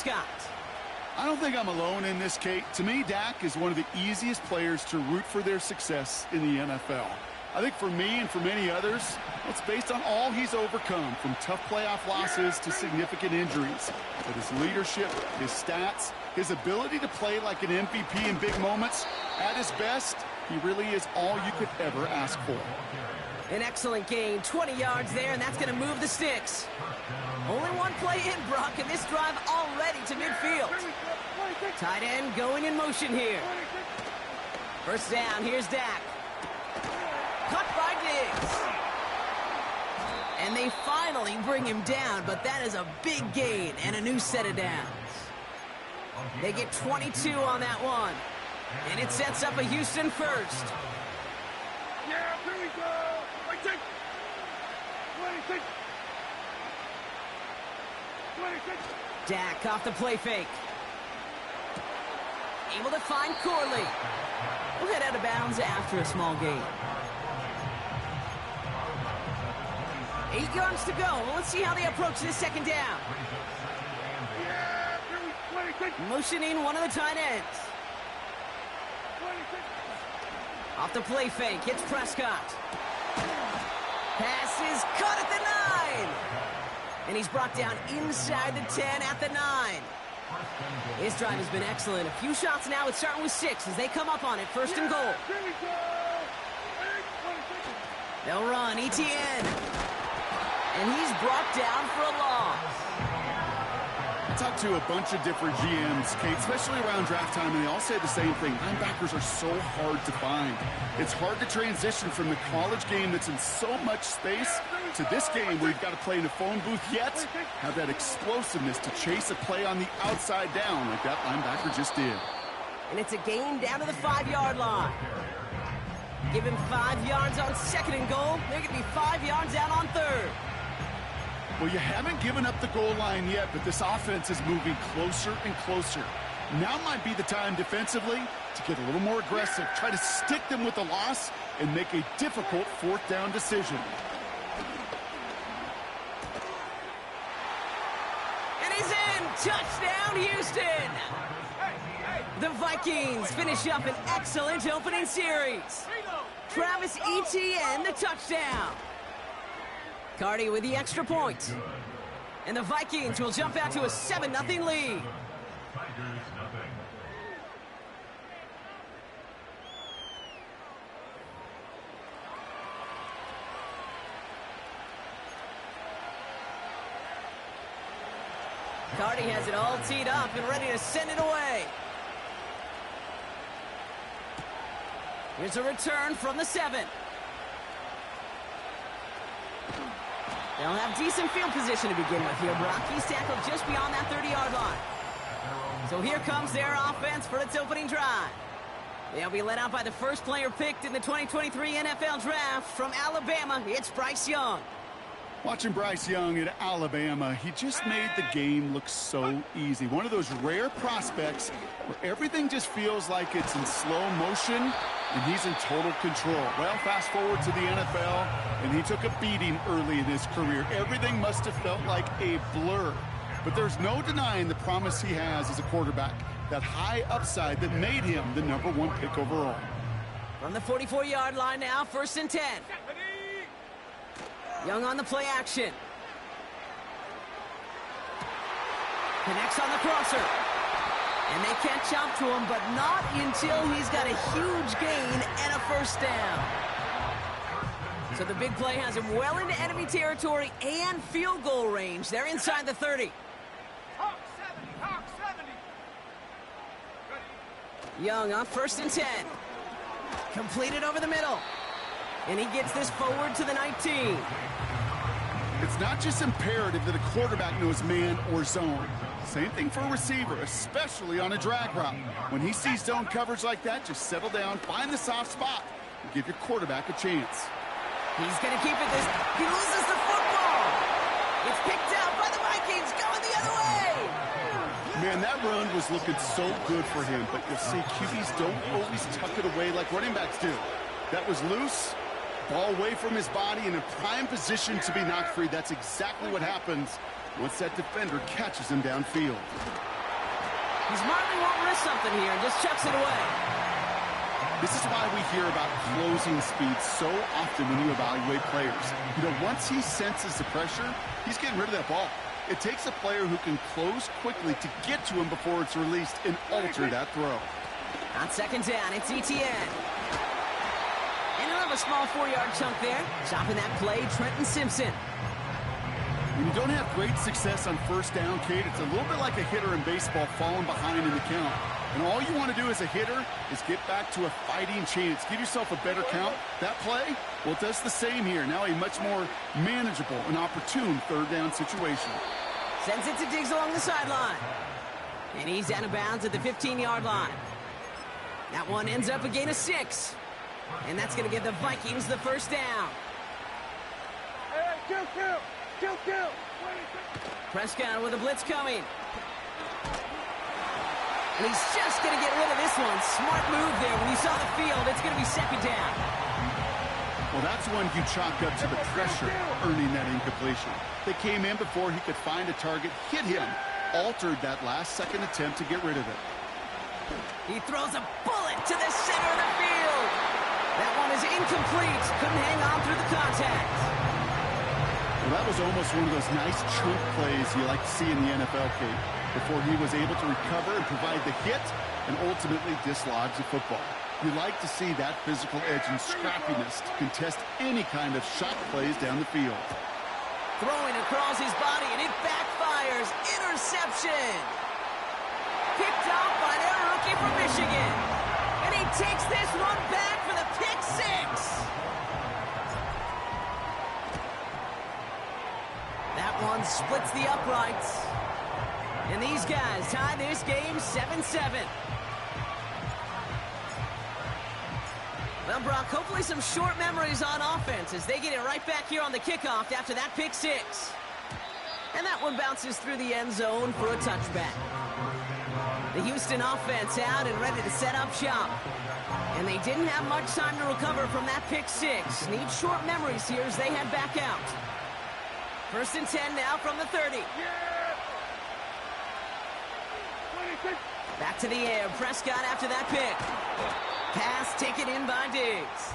Prescott. I don't think I'm alone in this, Kate. To me, Dak is one of the easiest players to root for their success in the NFL. I think for me and for many others, it's based on all he's overcome, from tough playoff losses to significant injuries. But his leadership, his stats, his ability to play like an MVP in big moments, at his best, he really is all you could ever ask for. An excellent gain, 20 yards there, and that's going to move the sticks. Only one play in, Brock, and this drive already to midfield. Tight end going in motion here. First down, here's Dak. Cut by Diggs. And they finally bring him down, but that is a big gain and a new set of downs. They get 22 on that one. And it sets up a Houston first. Yeah, here we go. 26. 26. Dak off the play fake. Able to find Corley. We'll head out of bounds after a small gain. 8 yards to go. Well, let's see how they approach this second down. Yeah, here we 26. Motioning one of the tight ends. 26. Off the play fake, hits Prescott. Pass is caught at the 9. And he's brought down inside the 10 at the 9. His drive has been excellent. A few shots now. It's starting with 6 as they come up on it. First and goal. Here we go. 26. They'll run. ETN. And he's brought down for a loss. I talked to a bunch of different GMs, Kate, especially around draft time, and they all say the same thing. Linebackers are so hard to find. It's hard to transition from the college game that's in so much space to this game where you've got to play in a phone booth, yet have that explosiveness to chase a play on the outside down like that linebacker just did. And it's a gain down to the 5-yard line. Give him 5 yards on second and goal. They're going to be 5 yards out on third. Well, you haven't given up the goal line yet, but this offense is moving closer and closer. Now might be the time defensively to get a little more aggressive, try to stick them with the loss, and make a difficult fourth down decision. And he's in! Touchdown, Houston! The Vikings finish up an excellent opening series. Travis Etienne, the touchdown. Cardi with the extra point. And the Vikings will jump out to a 7-0 lead. Cardi has it all teed up and ready to send it away. Here's a return from the 7. They'll have decent field position to begin with here, Brock. He's tackled just beyond that 30-yard line. So here comes their offense for its opening drive. They'll be led out by the first player picked in the 2023 NFL Draft from Alabama. It's Bryce Young. Watching Bryce Young at Alabama, he just made the game look so easy. One of those rare prospects where everything just feels like it's in slow motion and he's in total control. Well, fast forward to the NFL, and he took a beating early in his career. Everything must have felt like a blur. But there's no denying the promise he has as a quarterback, that high upside that made him the #1 pick overall. From the 44-yard line now, 1st and 10. Young on the play action. Connects on the crosser. And they catch up to him, but not until he's got a huge gain and a first down. So the big play has him well into enemy territory and field goal range. They're inside the 30. Hawk 70. Young on 1st and 10. Completed over the middle. And he gets this forward to the 19. It's not just imperative that a quarterback knows man or zone. Same thing for a receiver, especially on a drag route. When he sees zone coverage like that, just settle down, find the soft spot, and give your quarterback a chance. He's going to keep it this. He loses the football. It's picked out by the Vikings, going the other way. Man, that run was looking so good for him, but you'll see QBs don't always tuck it away like running backs do. That was loose, ball away from his body in a prime position to be knocked free. That's exactly what happens once that defender catches him downfield. He smartly won't risk something here and just chucks it away. This is why we hear about closing speed so often when you evaluate players. You know, once he senses the pressure, he's getting rid of that ball. It takes a player who can close quickly to get to him before it's released and alter that throw. On second down, it's ETN. And he'll have a small 4-yard chunk there. Chopping that play, Trenton Simpson. When you don't have great success on first down, Kate, it's a little bit like a hitter in baseball falling behind in the count. And all you want to do as a hitter is get back to a fighting chance. Give yourself a better count. That play, well, it does the same here. Now a much more manageable and opportune third down situation. Sends it to Diggs along the sideline. And he's out of bounds at the 15-yard line. That one ends up a gain of 6. And that's going to give the Vikings the first down. Hey, kill. Prescott with a blitz coming. And he's just going to get rid of this one. Smart move there. When you saw the field, it's going to be second down. Well, that's one you chalk up to the pressure earning that incompletion. They came in before he could find a target, hit him, altered that last-second attempt to get rid of it. He throws a bullet to the center of the field. That one is incomplete. Couldn't hang on through the contact. Well, that was almost one of those nice chunk plays you like to see in the NFL, Kate, before he was able to recover and provide the hit and ultimately dislodge the football. You like to see that physical edge and scrappiness to contest any kind of shot plays down the field. Throwing across his body, and it backfires. Interception. Picked off by their rookie from Michigan. And he takes this one back for the pick 6. That one splits the uprights. And these guys tie this game 7-7. Well, Brock, hopefully some short memories on offense as they get it right back here on the kickoff after that pick 6. And that one bounces through the end zone for a touchback. The Houston offense out and ready to set up shop. And they didn't have much time to recover from that pick 6. Need short memories here as they head back out. First and 10 now from the 30. Back to the air. Prescott after that pick. Pass taken in by Diggs.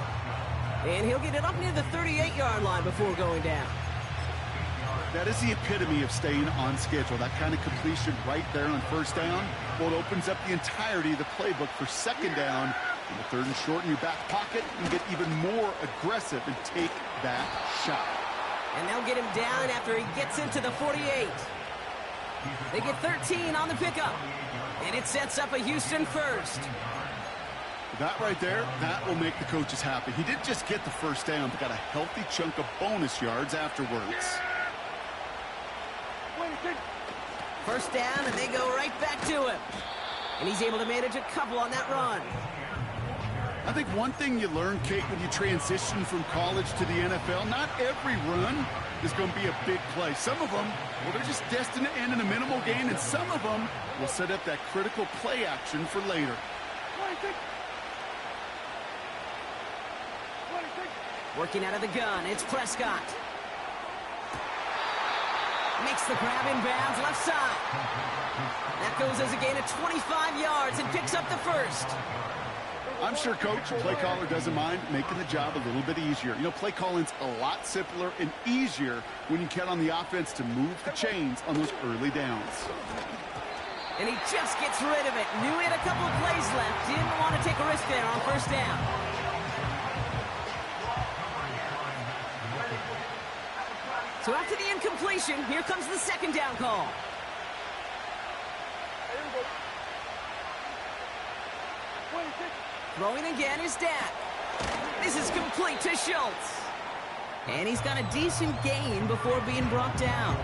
And he'll get it up near the 38-yard line before going down. That is the epitome of staying on schedule. That kind of completion right there on first down. Well, it opens up the entirety of the playbook for second down. In the third and short in your back pocket, you get even more aggressive and take that shot. And they'll get him down after he gets into the 48. They get 13 on the pickup. And it sets up a Houston first. That right there, that will make the coaches happy. He didn't just get the first down, but got a healthy chunk of bonus yards afterwards. First down, and they go right back to him. And he's able to manage a couple on that run. I think one thing you learn, Kate, when you transition from college to the NFL, not every run is going to be a big play. Some of them, well, they're just destined to end in a minimal gain, and some of them will set up that critical play action for later. Working out of the gun, it's Prescott. Makes the grab in bounds, left side. That goes as a gain of 25 yards and picks up the first. I'm sure Coach, play caller doesn't mind making the job a little bit easier. You know, play calling's a lot simpler and easier when you count on the offense to move the chains on those early downs. And he just gets rid of it. Knew he had a couple of plays left. Didn't want to take a risk there on first down. So after the incompletion, here comes the second down call. Throwing again is Dak. This is complete to Schultz. And he's got a decent gain before being brought down.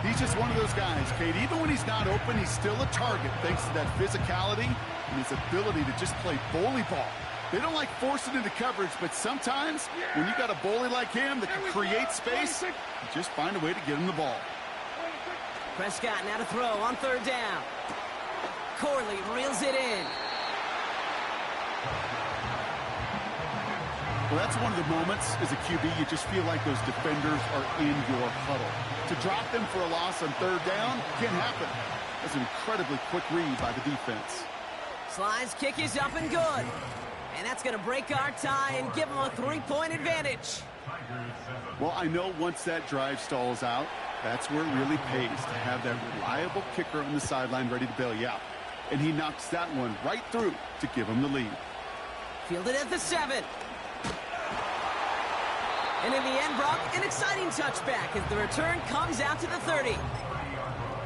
He's just one of those guys, Kate. Even when he's not open, he's still a target thanks to that physicality and his ability to just play bully ball. They don't like forcing into coverage, but sometimes when you got a bully like him that can create space, you just find a way to get him the ball. Prescott now to throw on third down. Corley reels it in. Well, that's one of the moments as a QB you just feel like those defenders are in your huddle. To drop them for a loss on third down can't happen. That's an incredibly quick read by the defense. Slide's kick is up and good. And that's going to break our tie and give them a 3-point advantage. Well, I know once that drive stalls out, that's where it really pays to have that reliable kicker on the sideline ready to bail you out. And he knocks that one right through to give him the lead. Fielded at the 7. And in the end, Brock, an exciting touchback as the return comes out to the 30.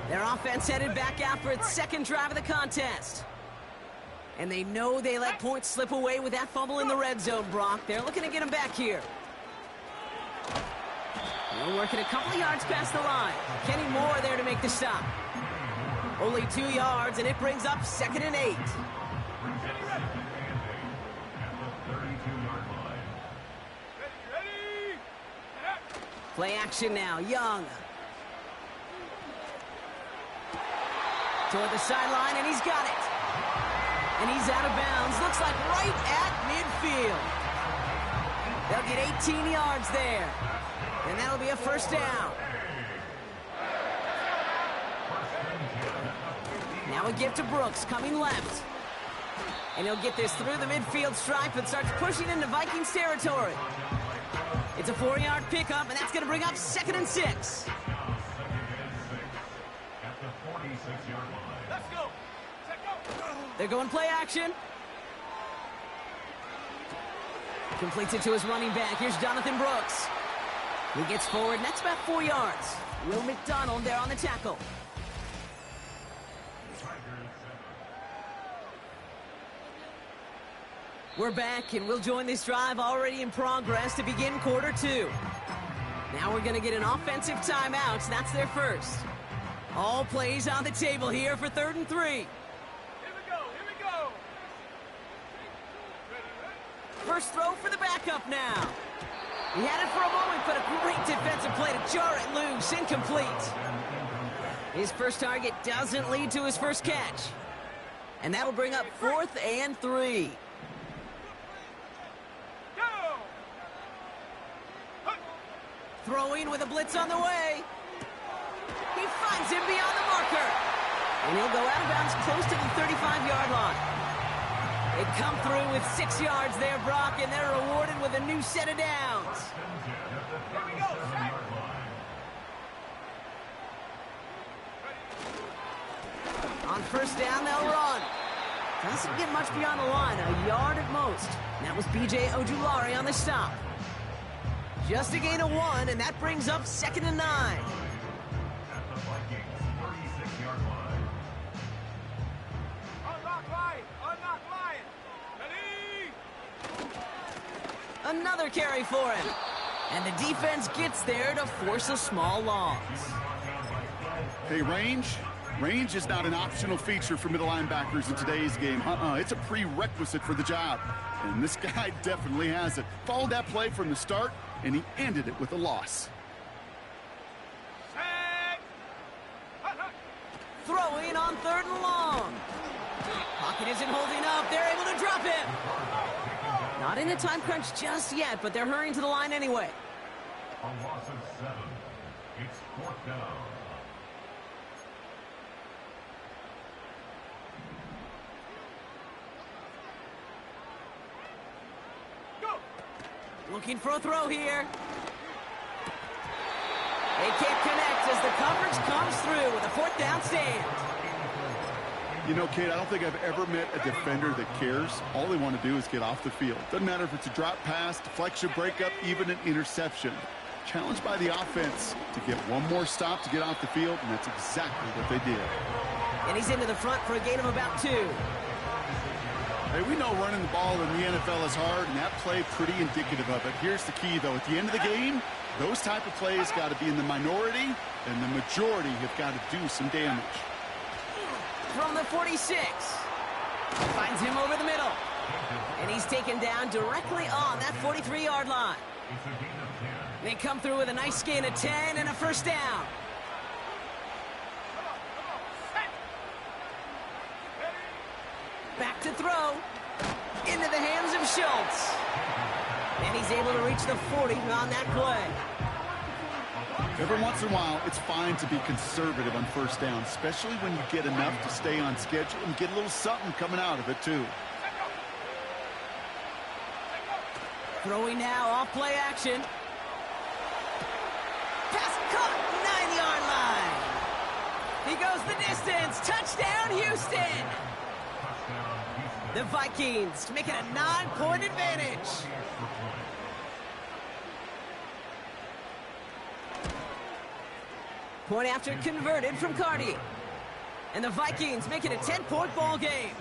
Their offense headed back out for its second drive of the contest. And they know they let points slip away with that fumble in the red zone, Brock. They're looking to get him back here. They're working a couple of yards past the line. Kenny Moore there to make the stop. Only 2 yards, and it brings up 2nd and 8. Play action now, Young. Toward the sideline, and he's got it. And he's out of bounds. Looks like right at midfield. They'll get 18 yards there. And that'll be a first down. Now a give to Brooks, coming left. And he'll get this through the midfield stripe and starts pushing into Vikings territory. It's a 4-yard pickup, and that's going to bring up 2nd and 6. Let's go. They're going play action. Completes it to his running back. Here's Jonathan Brooks. He gets forward, and that's about 4 yards. Will McDonald there on the tackle. We're back, and we'll join this drive already in progress to begin quarter 2. Now we're going to get an offensive timeout, so that's their first. All plays on the table here for 3rd and 3. Here we go. First throw for the backup now. He had it for a moment, but a great defensive play to jar it loose. Incomplete. His first target doesn't lead to his first catch. And that'll bring up 4th and 3. Throwing with a blitz on the way. He finds him beyond the marker. And he'll go out of bounds close to the 35-yard line. They come through with 6 yards there, Brock, and they're rewarded with a new set of downs. Here we go. On first down, they'll run. Doesn't get much beyond the line, a yard at most. And that was B.J. Ojulari on the stop. Just a gain of 1, and that brings up 2nd and 9. Unlock line. Ready? Another carry for him. And the defense gets there to force a small loss. Hey, range is not an optional feature for middle linebackers in today's game. It's a prerequisite for the job. And this guy definitely has it. Followed that play from the start, and he ended it with a loss. Throwing on 3rd and long. Pocket isn't holding up. They're able to drop him. Not in a time crunch just yet, but they're hurrying to the line anyway. A loss of 7. It's 4th down. Looking for a throw here. They can't connect as the coverage comes through with a 4th down stand. You know, kid, I don't think I've ever met a defender that cares. All they want to do is get off the field. Doesn't matter if it's a drop pass, deflection, breakup, even an interception. Challenged by the offense to get one more stop to get off the field, and that's exactly what they did. And he's into the front for a gain of about 2. Hey, we know running the ball in the NFL is hard, and that play pretty indicative of it. Here's the key, though. At the end of the game, those type of plays got to be in the minority, and the majority have got to do some damage. From the 46. Finds him over the middle. And he's taken down directly on that 43-yard line. They come through with a nice gain of 10 and a first down. Back to throw. Into the hands of Schultz. And he's able to reach the 40 on that play. Every once in a while, it's fine to be conservative on first down, especially when you get enough to stay on schedule and get a little something coming out of it, too. Throwing now, off play action. Pass caught, 9-yard line. He goes the distance. Touchdown, Houston. The Vikings make it a 9-point advantage. Point after converted from Cardi. And the Vikings make it a 10-point ball game.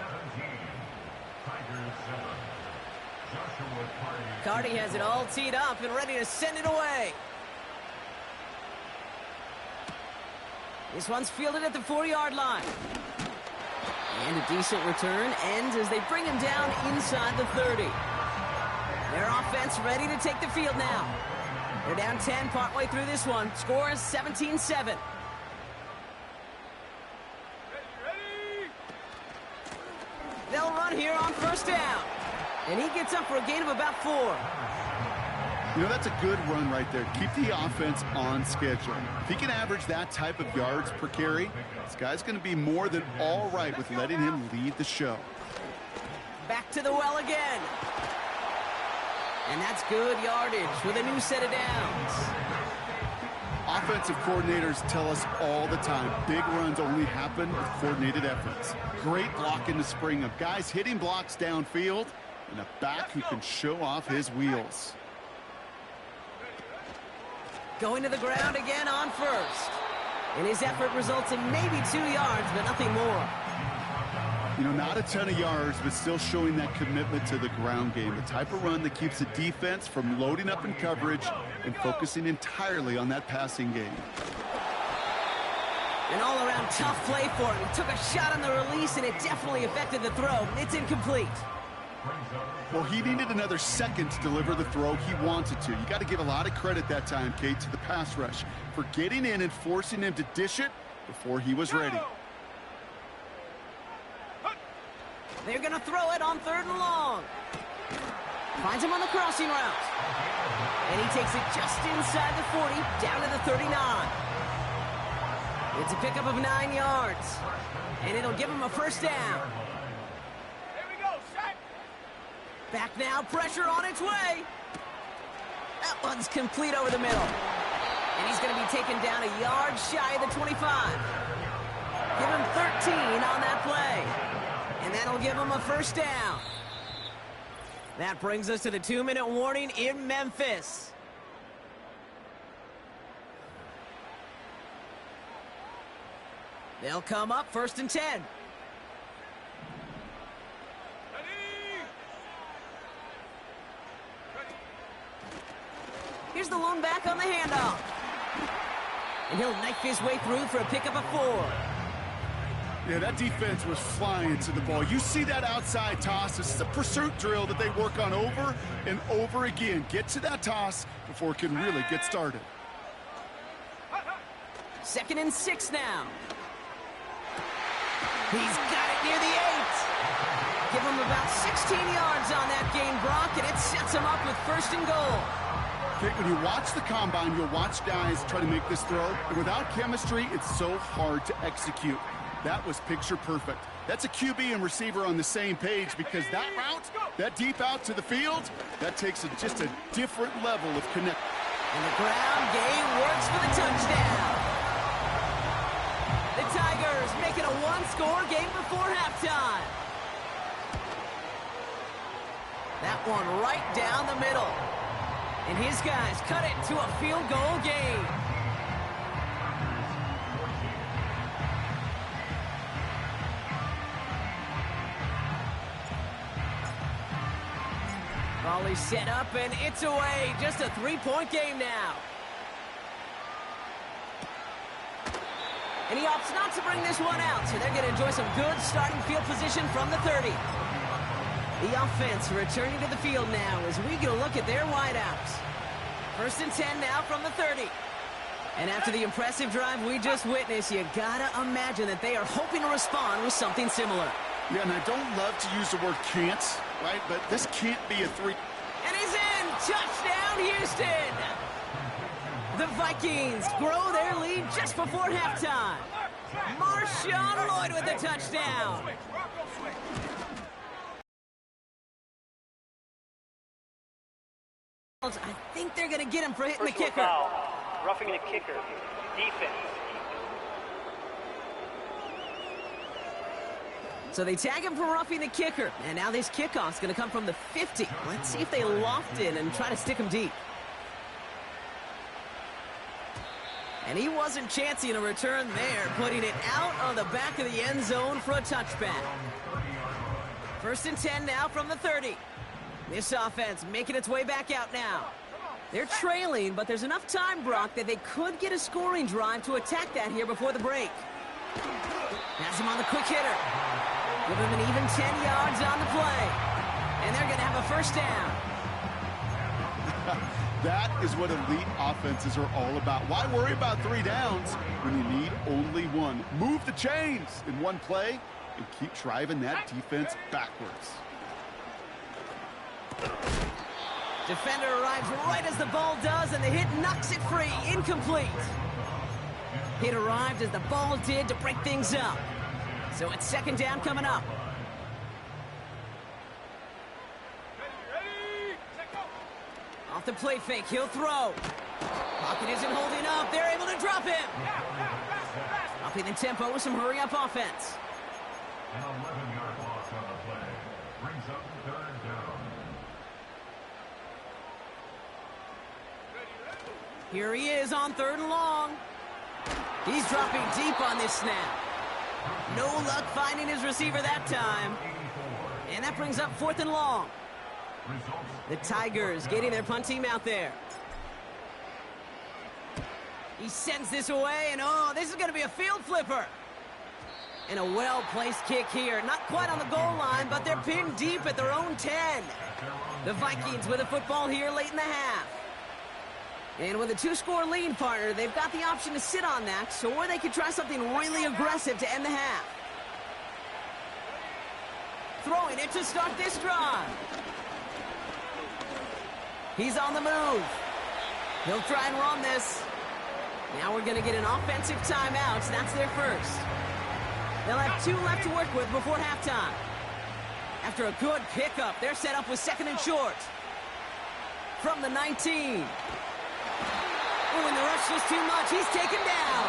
Cardi has it all teed up and ready to send it away. This one's fielded at the 4-yard line. And a decent return ends as they bring him down inside the 30. Their offense ready to take the field now. They're down 10 partway through this one. Score is 17-7. They'll run here on first down. And he gets up for a gain of about 4. You know, that's a good run right there. Keep the offense on schedule. If he can average that type of yards per carry, this guy's going to be more than all right with letting him lead the show. Back to the well again. And that's good yardage with a new set of downs. Offensive coordinators tell us all the time, big runs only happen with coordinated efforts. Great block in the spring of guys hitting blocks downfield and a back who can show off his wheels. Going to the ground again on first. And his effort results in maybe 2 yards, but nothing more. You know, not a ton of yards, but still showing that commitment to the ground game. The type of run that keeps the defense from loading up in coverage and focusing entirely on that passing game. An all-around tough play for him. He took a shot on the release, and it definitely affected the throw. It's incomplete. Well, he needed another second to deliver the throw he wanted to. You got to give a lot of credit that time, Kate, to the pass rush for getting in and forcing him to dish it before he was ready. They're going to throw it on 3rd and long. Finds him on the crossing route. And he takes it just inside the 40, down to the 39. It's a pickup of 9 yards. And it'll give him a first down. Here we go, set. Back now, pressure on its way. That one's complete over the middle. And he's going to be taken down a yard shy of the 25. Give him 13 on that play. And that'll give him a first down. That brings us to the 2-minute warning in Memphis. They'll come up 1st and 10. Here's the lone back on the handoff. And he'll knife his way through for a pickup of 4. Yeah, that defense was flying to the ball. You see that outside toss. This is a pursuit drill that they work on over and over again. Get to that toss before it can really get started. 2nd and 6 now. He's got it near the 8. Give him about 16 yards on that gain, Brock, and it sets him up with 1st and goal. Okay, when you watch the combine, you'll watch guys try to make this throw. And without chemistry, it's so hard to execute. That was picture perfect. That's a QB and receiver on the same page because that route, that deep out to the field, that takes just a different level of connect. And the ground game works for the touchdown. The Tigers make it a 1-score game before halftime. That one right down the middle. And his guys cut it to a field goal game. Volley set up, and it's away. Just a 3-point game now. And he opts not to bring this one out, so they're going to enjoy some good starting field position from the 30. The offense returning to the field now as we get a look at their wideouts. 1st and 10 now from the 30. And after the impressive drive we just witnessed, you gotta imagine that they are hoping to respond with something similar. Yeah, and I don't love to use the word can't, right? But this can't be a 3. And he's in! Touchdown, Houston! The Vikings grow their lead just before halftime. Marshawn Lloyd with the touchdown. I think they're going to get him for hitting the kicker. Foul. Roughing the kicker. Defense. So they tag him for roughing the kicker. And now this kickoff's going to come from the 50. Let's see if they loft it and try to stick him deep. And he wasn't chancing a return there, putting it out on the back of the end zone for a touchback. 1st and 10 now from the 30. This offense making its way back out now. They're trailing, but there's enough time, Brock, that they could get a scoring drive to attack that here before the break. Has him on the quick hitter. Give him an even 10 yards on the play. And they're going to have a first down. That is what elite offenses are all about. Why worry about 3 downs when you need only one? Move the chains in one play and keep driving that defense backwards. Defender arrives right as the ball does, and the hit knocks it free. Incomplete. Hit arrived as the ball did to break things up. So it's 2nd down coming up. Off the play fake, he'll throw. Pocket isn't holding up. They're able to drop him. Upping the tempo with some hurry-up offense. An 11-yard loss on the play. Brings up 3rd down. Here he is on 3rd and long. He's dropping deep on this snap. No luck finding his receiver that time. And that brings up 4th and long. The Tigers getting their punt team out there. He sends this away, and oh, this is going to be a field flipper. And a well-placed kick here. Not quite on the goal line, but they're pinned deep at their own 10. The Vikings with a football here late in the half. And with a 2-score lead, partner, they've got the option to sit on that, or they could try something really aggressive to end the half. Throwing it to start this drive. He's on the move. He'll try and run this. Now we're going to get an offensive timeout. That's their first. They'll have 2 left to work with before halftime. After a good pickup, they're set up with 2nd and short. From the 19. Oh, and the rush was too much. He's taken down.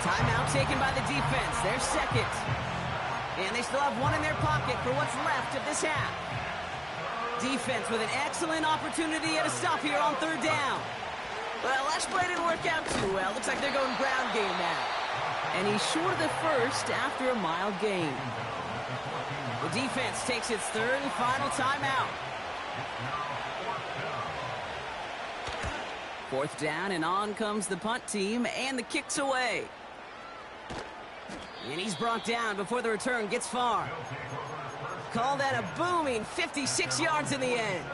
Timeout taken by the defense. Their 2nd. And they still have 1 in their pocket for what's left of this half. Defense with an excellent opportunity at a stop here on 3rd down. Well, last play didn't work out too well. Looks like they're going ground game now. And he's short of the first after a mild gain. The defense takes its 3rd and final timeout. 4th down, and on comes the punt team, and the kick's away. And he's brought down before the return gets far. Call that a booming 56 yards in the end.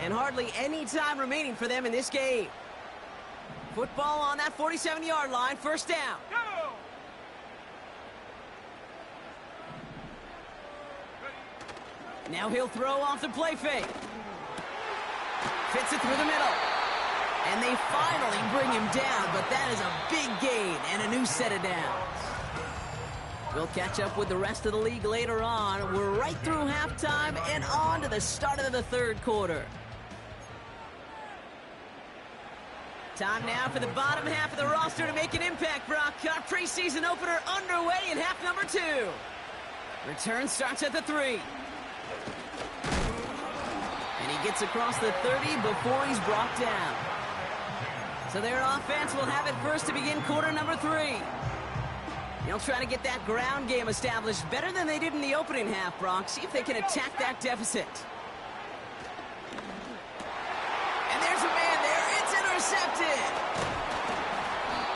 And hardly any time remaining for them in this game. Football on that 47-yard line, 1st down. Now he'll throw off the play fake. Fits it through the middle. And they finally bring him down, but that is a big gain and a new set of downs. We'll catch up with the rest of the league later on. We're right through halftime and on to the start of the 3rd quarter. Time now for the bottom half of the roster to make an impact, Brock. Our preseason opener underway in half number 2. Return starts at the 3. And he gets across the 30 before he's brought down. So their offense will have it first to begin quarter number 3. They'll try to get that ground game established better than they did in the opening half, Brock. See if they can attack that deficit. And there's a man there. It's intercepted.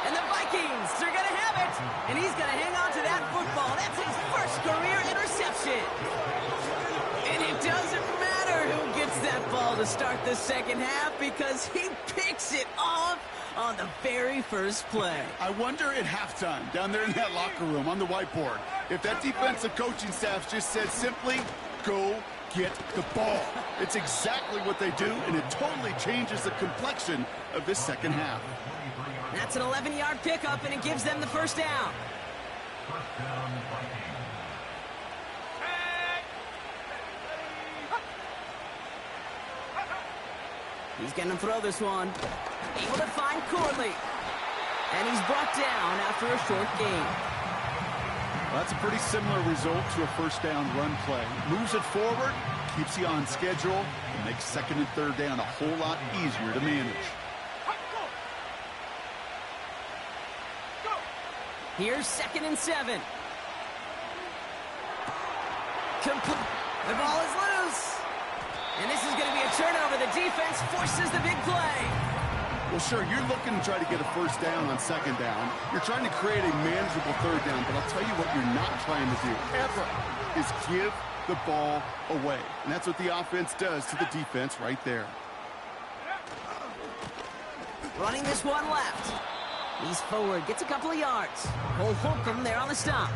And the Vikings are going to have it. And he's going to hang on to that football. That's his first career interception. And it doesn't matter who gets that ball to start the 2nd half because he picks it off on the very first play. I wonder at halftime, down there in that locker room on the whiteboard, if that defensive coaching staff just said simply, go get the ball. It's exactly what they do, and it totally changes the complexion of this second half. That's an 11-yard pickup, and it gives them the first down. First down, Vikings. He's going to throw this one. Able to find Corley. And he's brought down after a short gain. Well, that's a pretty similar result to a first down run play. Moves it forward, keeps you on schedule, and makes second and third down a whole lot easier to manage. Here's 2nd and 7. The ball is loose. And this is going to be a turnover. The defense forces the big play. Well, sure, you're looking to try to get a first down on second down. You're trying to create a manageable third down, but I'll tell you what you're not trying to do, ever, is give the ball away. And that's what the offense does to the defense right there. Running this one left. He's forward, gets a couple of yards. Cole Holcomb there on the stop.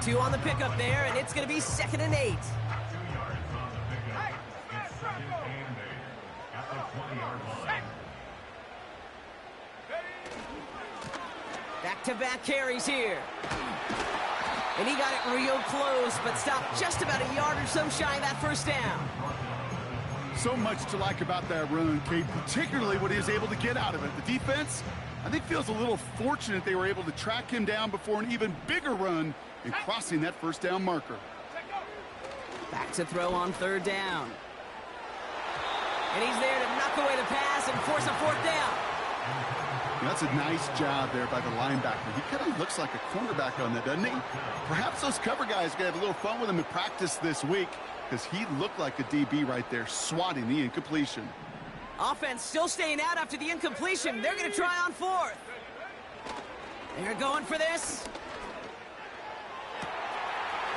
2 on the pickup there, and it's going to be 2nd and 8. 2 yards on the pickup. It's 2nd and 8 at the 20-yard line. Back-to-back carries here. And he got it real close, but stopped just about a yard or so shy of that first down. So much to like about that run, Kate, particularly what he was able to get out of it. The defense, I think, feels a little fortunate they were able to track him down before an even bigger run in crossing that first down marker. Back to throw on 3rd down. And he's there to knock away the pass and force a 4th down. That's a nice job there by the linebacker. He kind of looks like a cornerback on that, doesn't he? Perhaps those cover guys are going to have a little fun with him in practice this week, because he looked like a DB right there, swatting the incompletion. Offense still staying out after the incompletion. They're going to try on 4th. They're going for this.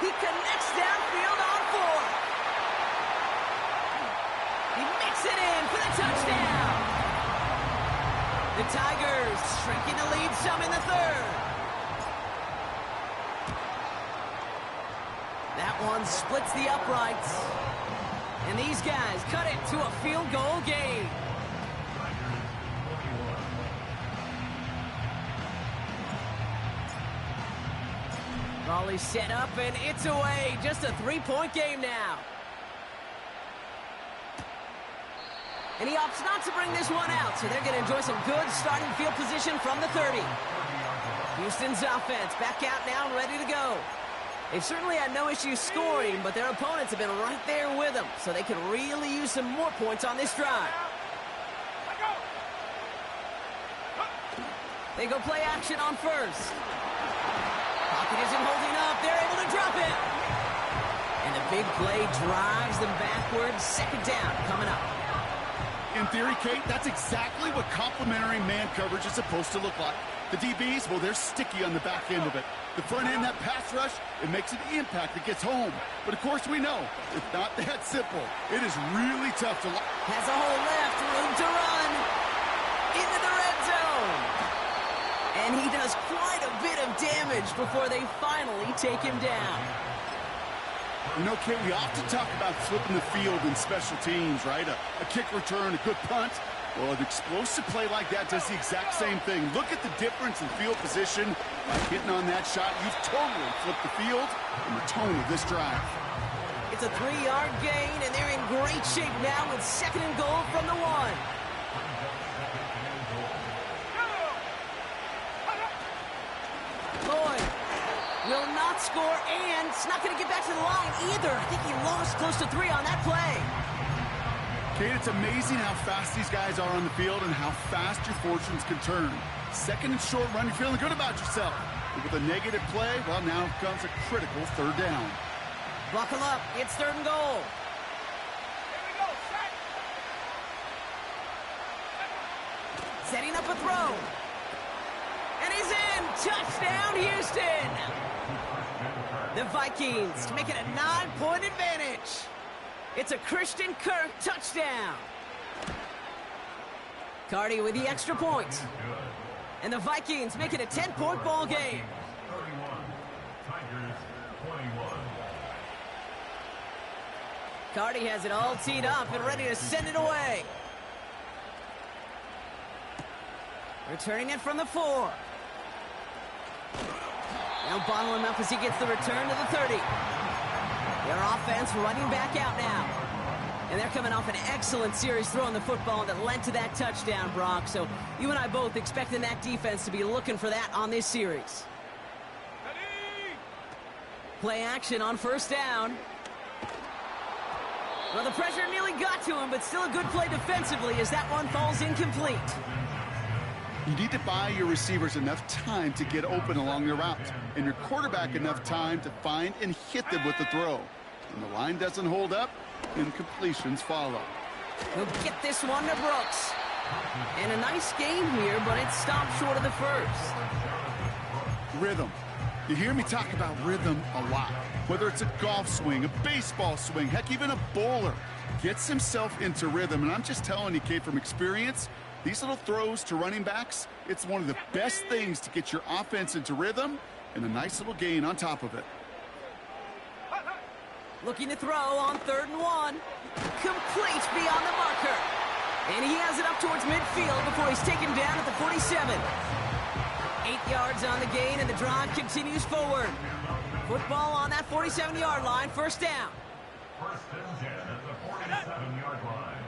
He connects downfield on 4th. He makes it in for the touchdown. The Tigers shrinking the lead some in the 3rd. That one splits the uprights. And these guys cut it to a field goal game. Volley set up, and it's away. Just a 3-point game now. And he opts not to bring this one out, so they're going to enjoy some good starting field position from the 30. Houston's offense back out now and ready to go. They've certainly had no issues scoring, but their opponents have been right there with them, so they could really use some more points on this drive. They go play action on 1st. Pocket isn't holding up. They're able to drop it. And the big play drives them backwards. 2nd down coming up. In theory, Kate, that's exactly what complementary man coverage is supposed to look like. The DBs, well, they're sticky on the back end of it. The front end, that pass rush, it makes an impact that gets home. But, of course, we know it's not that simple. It is really tough to... Has a hole left, room to run. Into the red zone. And he does quite a bit of damage before they finally take him down. You know, Kate, we often talk about flipping the field in special teams, right? A kick return, a good punt. Well, an explosive play like that does the exact same thing. Look at the difference in field position. By hitting on that shot, you've totally flipped the field and the tone of this drive. It's a 3-yard gain, and they're in great shape now with 2nd and goal from the 1. Lloyd will not score, and it's not going to get back to the line either. I think he lost close to 3 on that play. Kate, it's amazing how fast these guys are on the field and how fast your fortunes can turn. 2nd and short run, you're feeling good about yourself. But with a negative play, well, now comes a critical 3rd down. Buckle up. It's 3rd and goal. Setting up a throw. And he's in. Touchdown, Houston. The Vikings to make it a 9-point advantage. It's a Christian Kirk touchdown. Cardi with the extra point. And the Vikings make it a 10-point ball game. 31, Tigers 21. Cardi has it all teed up and ready to send it away. Returning it from the 4. They'll bottle him up as he gets the return to the 30. Their offense running back out now. And they're coming off an excellent series throwing the football that led to that touchdown, Brock. So you and I both expecting that defense to be looking for that on this series. Play action on first down. Well, the pressure nearly got to him, but still a good play defensively as that one falls incomplete. You need to buy your receivers enough time to get open along their route, and your quarterback enough time to find and hit them with the throw. When the line doesn't hold up, incompletions follow. He'll get this one to Brooks. And a nice game here, but it stopped short of the first. Rhythm. You hear me talk about rhythm a lot. Whether it's a golf swing, a baseball swing, heck, even a bowler gets himself into rhythm. And I'm just telling you, Kate, from experience, these little throws to running backs, it's one of the best things to get your offense into rhythm and a nice little gain on top of it. Looking to throw on 3rd and 1. Complete beyond the marker. And he has it up towards midfield before he's taken down at the 47. 8 yards on the gain, and the drive continues forward. Football on that 47-yard line, first down. First and 10 at the 47-yard line.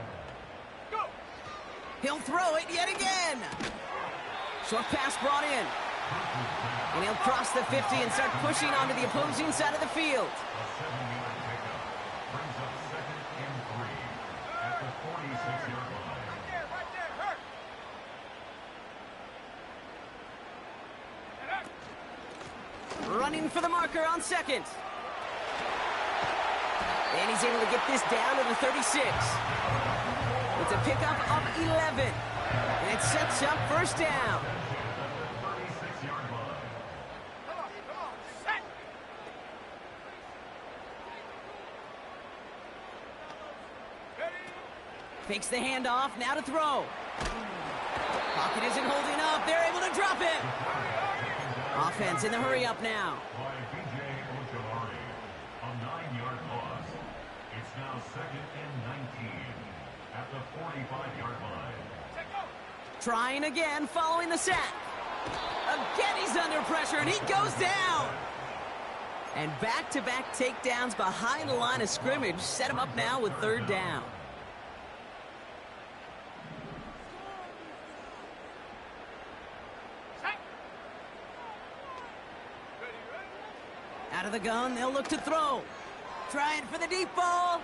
He'll throw it yet again. Short pass brought in. And he'll cross the 50 and start pushing onto the opposing side of the field. A 7-yard pickup brings up 2nd and 3 at the 46-yard line. Running for the marker on 2nd. And he's able to get this down to the 36. It's a pickup of 11. And it sets up first down. Fakes the handoff, now to throw. Pocket isn't holding up, they're able to drop it. Offense in the hurry up now. By B.J. Ojolari, a 9-yard loss. It's now 2nd and 19 at the 45-yard line. Trying again, following the sack. Again, he's under pressure, and he goes down. And back-to-back takedowns behind the line of scrimmage set him up now with 3rd down. Out of the gun, they'll look to throw. Trying for the deep ball.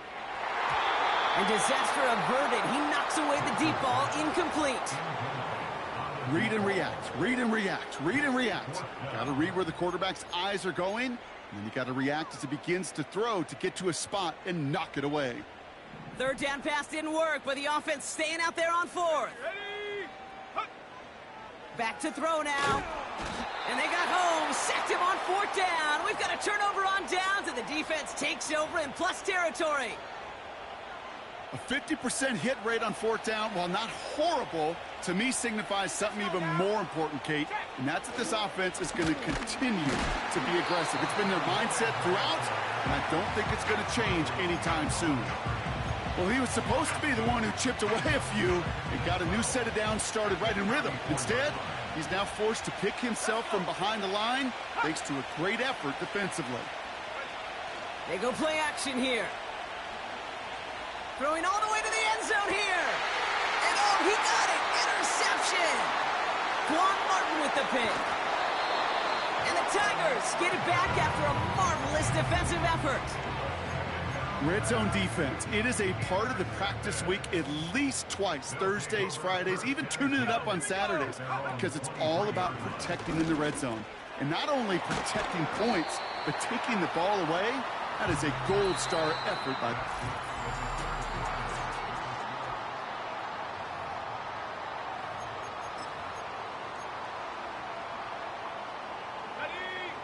And disaster averted. He knocks away the deep ball, incomplete. Read and react, read and react, read and react. Got to read where the quarterback's eyes are going, and then you got to react as he begins to throw to get to a spot and knock it away. 3rd down pass didn't work, but the offense staying out there on 4th. Back to throw now. And they got home, sacked him on 4th down. We've got a turnover on downs, and the defense takes over in plus territory. A 50% hit rate on 4th down, while not horrible, to me signifies something even more important, Kate, and that's that this offense is going to continue to be aggressive. It's been their mindset throughout, and I don't think it's going to change anytime soon. Well, he was supposed to be the one who chipped away a few and got a new set of downs started right in rhythm. Instead, he's now forced to pick himself from behind the line thanks to a great effort defensively. They go play action here. Throwing all the way to the end zone here. And oh, he got it. Interception. Quan Martin with the pick. And the Tigers get it back after a marvelous defensive effort. Red zone defense. It is a part of the practice week at least twice, Thursdays, Fridays, even tuning it up on Saturdays, because it's all about protecting in the red zone. And not only protecting points, but taking the ball away. That is a gold star effort by...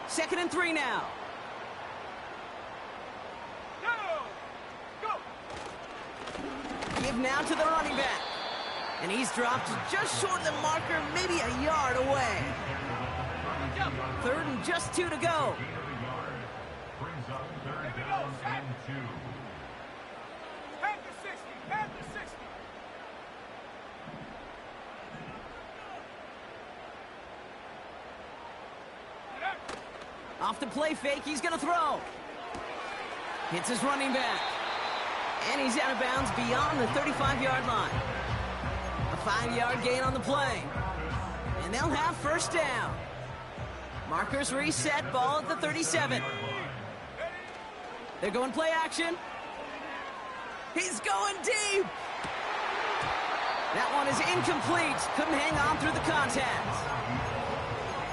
Second and 3 now. Give now to the running back. And he's dropped just short of the marker, maybe a yard away. 3rd and just 2 to go. Off the play fake, he's going to throw. Hits his running back. And he's out of bounds beyond the 35-yard line. A 5-yard gain on the play. And they'll have first down. Markers reset, ball at the 37. They're going play action. He's going deep. That one is incomplete. Couldn't hang on through the contact.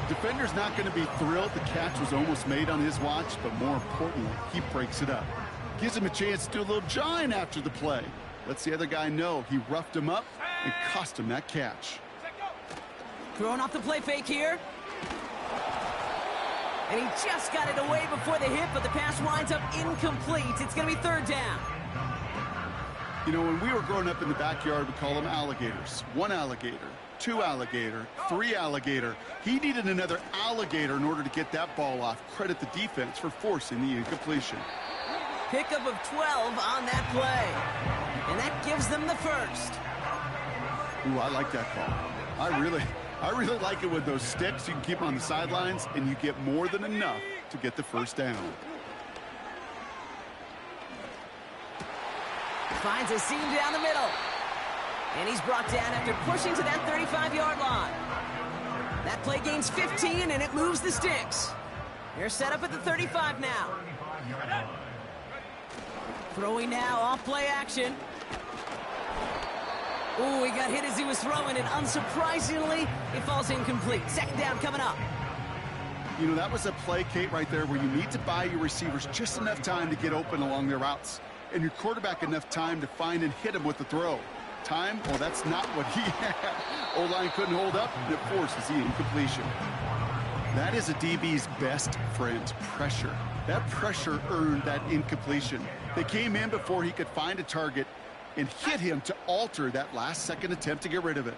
Defender's not going to be thrilled the catch was almost made on his watch, but more importantly, he breaks it up. Gives him a chance to do a little jawing after the play. Lets the other guy know he roughed him up and cost him that catch. Throwing off the play fake here. And he just got it away before the hit, but the pass winds up incomplete. It's going to be third down. You know, when we were growing up in the backyard, we call them alligators. 1 alligator, 2 alligator, 3 alligator. He needed another alligator in order to get that ball off. Credit the defense for forcing the incompletion. Pickup of 12 on that play. And that gives them the first. Ooh, I like that call. I really like it with those sticks. You can keep them on the sidelines, and you get more than enough to get the first down. Finds a seam down the middle. And he's brought down after pushing to that 35-yard line. That play gains 15, and it moves the sticks. They're set up at the 35 now. Throwing now, off play action. Ooh, he got hit as he was throwing, and unsurprisingly, it falls incomplete. Second down coming up. You know, that was a play, Kate, right there where you need to buy your receivers just enough time to get open along their routes, and your quarterback enough time to find and hit him with the throw. Time? Well, that's not what he had. O-line couldn't hold up, and it forces the incompletion. That is a DB's best friend, pressure. That pressure earned that incompletion. They came in before he could find a target and hit him to alter that last-second attempt to get rid of it.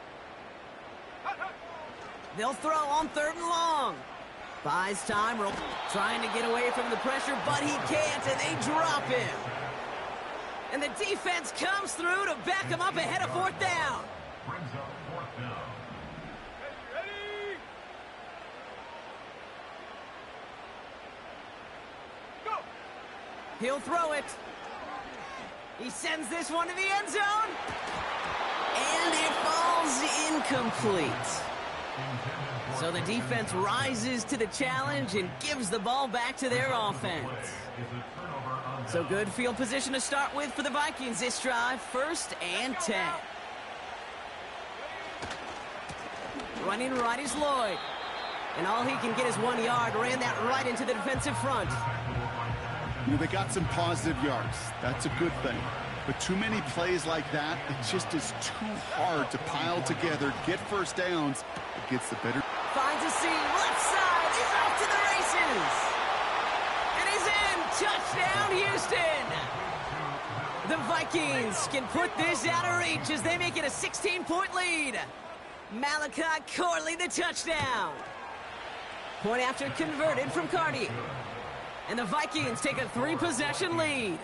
They'll throw on 3rd and long. Buys time, trying to get away from the pressure, but he can't, and they drop him. And the defense comes through to back him up ahead of 4th down. Brings up 4th down. Ready? Go! He'll throw it. He sends this one to the end zone. And it falls incomplete. So the defense rises to the challenge and gives the ball back to their offense. So good field position to start with for the Vikings this drive. 1st and 10. Running right is Lloyd. And all he can get is 1 yard. Ran that right into the defensive front. You know, they got some positive yards. That's a good thing. But too many plays like that, it just is too hard to pile together, get first downs. It gets the better. Finds a seam, left side, he's off to the races. And he's in, touchdown Houston. The Vikings can put this out of reach as they make it a 16-point lead. Malachi Corley the touchdown. Point after converted from Cardi. And the Vikings take a 3-possession lead.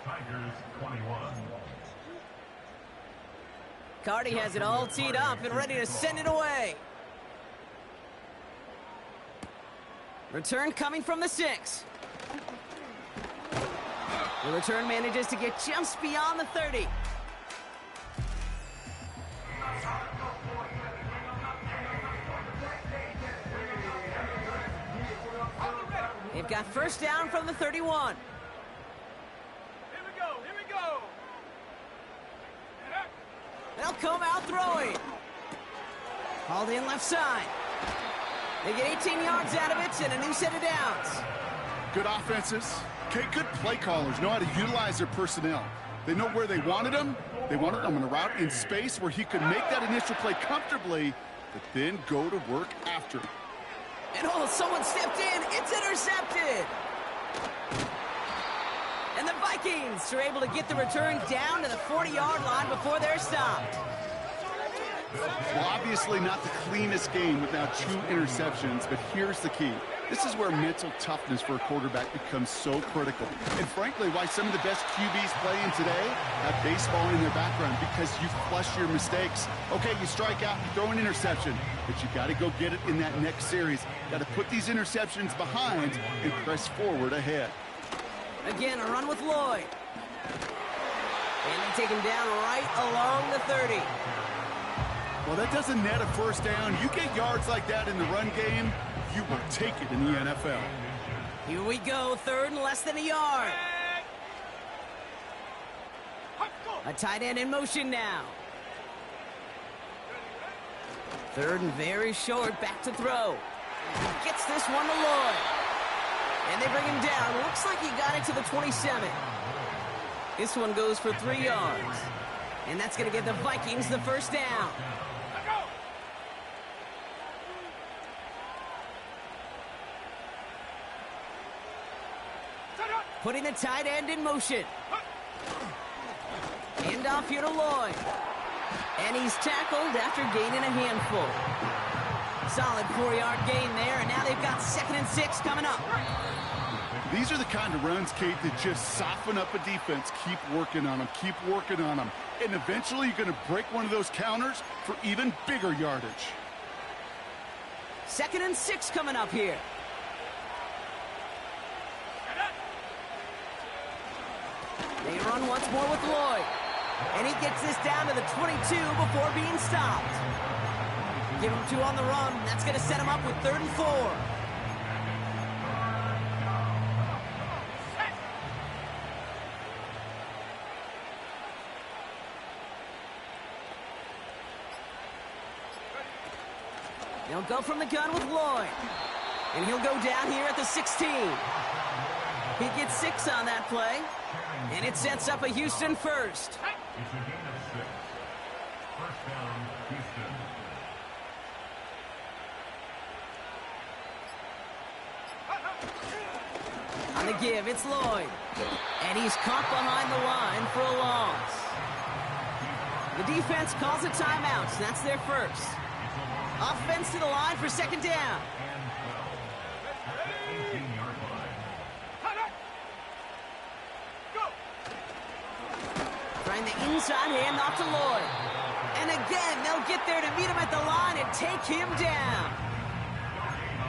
Tigers 21. Cardi has it all teed up and ready to send it away. Return coming from the 6. The return manages to get just beyond the 30. They've got first down from the 31. Here we go, here we go! They'll come out throwing. Hauled in left side. They get 18 yards out of it and a new set of downs. Good offenses. Okay, good play callers know how to utilize their personnel. They know where they wanted them. They wanted them in a route in space where he could make that initial play comfortably, but then go to work after. And oh, someone stepped in. It's intercepted. And the Vikings are able to get the return down to the 40-yard line before they're stopped. Well, obviously not the cleanest game without 2 interceptions, but here's the key. This is where mental toughness for a quarterback becomes so critical. And frankly, why some of the best QBs playing today have baseball in their background, because you flush your mistakes. Okay, you strike out, you throw an interception, but you got to go get it in that next series. Got to put these interceptions behind and press forward ahead. Again, a run with Lloyd. And they take him down right along the 30. Well, that doesn't net a first down. You get yards like that in the run game, you will take it in the NFL. Here we go, third and less than a yard. A tight end in motion now. Third and very short, back to throw. He gets this one to Lloyd. And they bring him down. Looks like he got it to the 27. This one goes for 3 yards. And that's going to give the Vikings the first down. Putting the tight end in motion. Hand off here to Lloyd. And he's tackled after gaining a handful. Solid 4-yard gain there, and now they've got 2nd and 6 coming up. These are the kind of runs, Kate, that just soften up a defense. Keep working on them, keep working on them. And eventually you're going to break one of those counters for even bigger yardage. 2nd and 6 coming up here. They run once more with Lloyd. And he gets this down to the 22 before being stopped. Give him 2 on the run. That's going to set him up with 3rd and 4. They'll go from the gun with Lloyd. And he'll go down here at the 16. He gets 6 on that play. And it sets up a Houston first. It's a gain of 6. First down, Houston. On the give, it's Lloyd. And he's caught behind the line for a loss. The defense calls a timeout. So that's their first. Offense to the line for 2nd down. Trying the inside handoff to Lloyd. And again, they'll get there to meet him at the line and take him down.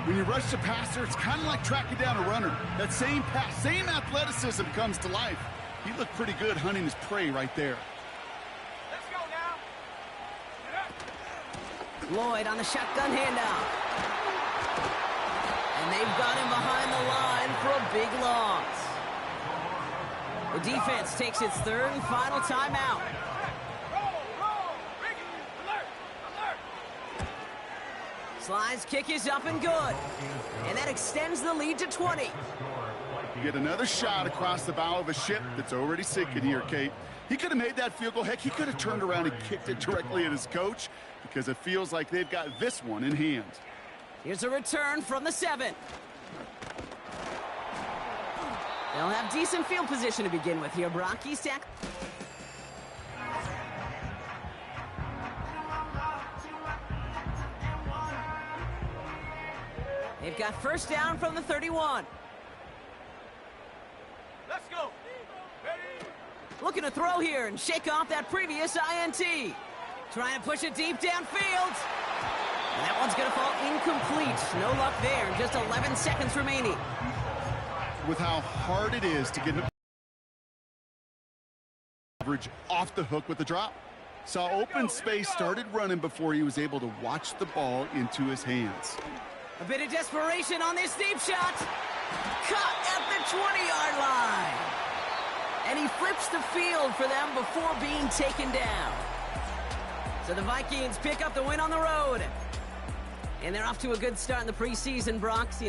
When you rush the passer, it's kind of like tracking down a runner. That same pass, same athleticism comes to life. He looked pretty good hunting his prey right there. Let's go now. Lloyd on the shotgun handoff. And they've got him behind the line for a big loss. The defense takes its 3rd and final timeout. Roll. Ricky, alert. Sly's kick is up and good. And that extends the lead to 20. You get another shot across the bow of a ship that's already sinking here, Kate. He could have made that field goal. Heck, he could have turned around and kicked it directly at his coach, because it feels like they've got this one in hand. Here's a return from the 7. They'll have decent field position to begin with here. Broncos tack. They've got first down from the 31. Let's go. Looking to throw here and shake off that previous INT. Trying to push it deep downfield. And that one's going to fall incomplete. No luck there. Just 11 seconds remaining. With how hard it is to get coverage off the hook with the drop. Saw open space, started running before he was able to watch the ball into his hands. A bit of desperation on this deep shot. Caught at the 20-yard line. And he flips the field for them before being taken down. So the Vikings pick up the win on the road. And they're off to a good start in the preseason, Bronx.